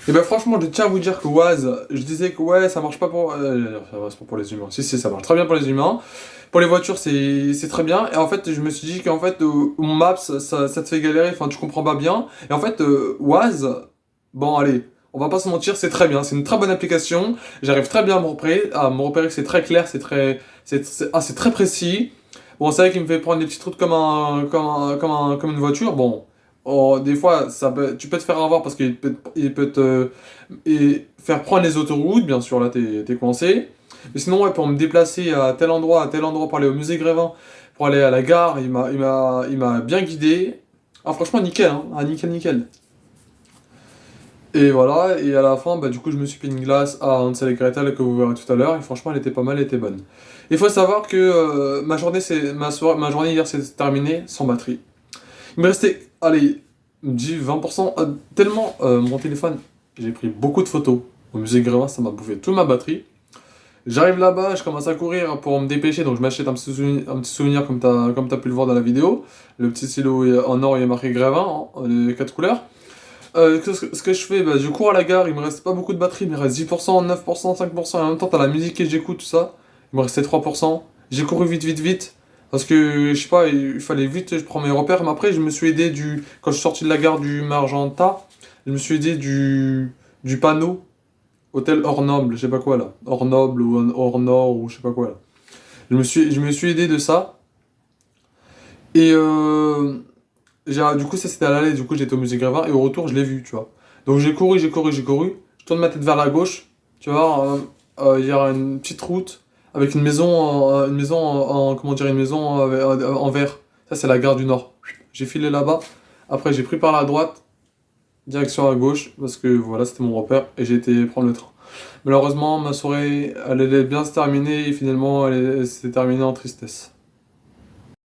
Et ben franchement, je tiens à vous dire que Waze, je disais que ouais, ça marche pas pour, c'est pas pour les humains. Si, ça marche très bien pour les humains. Pour les voitures, c'est très bien. Et en fait, je me suis dit qu'en fait, Maps, ça te fait galérer. Enfin, tu comprends pas bien. Et en fait, Waze, bon, allez, on va pas se mentir, c'est très bien. C'est une très bonne application. J'arrive très bien à me repérer que c'est très clair, c'est très précis. Bon, c'est vrai qu'il me fait prendre des petites routes comme une voiture. Bon, oh, des fois, tu peux te faire avoir parce il peut te faire prendre les autoroutes. Bien sûr, là, t'es coincé. Mais sinon, ouais, pour me déplacer à tel endroit, pour aller au musée Grévin, pour aller à la gare, il m'a bien guidé. Ah, franchement, nickel, hein. Ah, nickel, nickel. Et voilà, et à la fin, bah, du coup, je me suis pris une glace à Hansel et Gretel que vous verrez tout à l'heure, et franchement, elle était pas mal, elle était bonne. Il faut savoir que ma journée hier s'est terminée sans batterie. Il me restait, allez, 10-20%, tellement mon téléphone, j'ai pris beaucoup de photos. Au musée Grévin, ça m'a bouffé toute ma batterie. J'arrive là-bas, je commence à courir pour me dépêcher, donc je m'achète un petit souvenir comme t'as pu le voir dans la vidéo. Le petit stylo en or, il est marqué Grévin, hein, les 4 couleurs. Ce que je fais, bah, je cours à la gare, il me reste pas beaucoup de batterie, il me reste 10%, 9%, 5%, et en même temps t'as la musique que j'écoute, tout ça, il me restait 3%. J'ai couru vite, vite, vite, parce que, je sais pas, il fallait vite, je prends mes repères, mais après je me suis aidé quand je suis sorti de la gare du Magenta, je me suis aidé du panneau, hôtel hors noble, je sais pas quoi là, hors noble ou hors nord, ou je sais pas quoi là. Je me suis aidé de ça, et du coup, ça c'était à l'aller, du coup j'étais au musée Grévin et au retour je l'ai vu, tu vois. Donc j'ai couru, je tourne ma tête vers la gauche, tu vois, il y a une petite route avec une maison comment dire, une maison en verre. Ça c'est la gare du Nord. J'ai filé là-bas, après j'ai pris par la droite, direction à gauche, parce que voilà, c'était mon repère et j'ai été prendre le train. Malheureusement, ma soirée, elle allait bien se terminer et finalement elle s'est terminée en tristesse.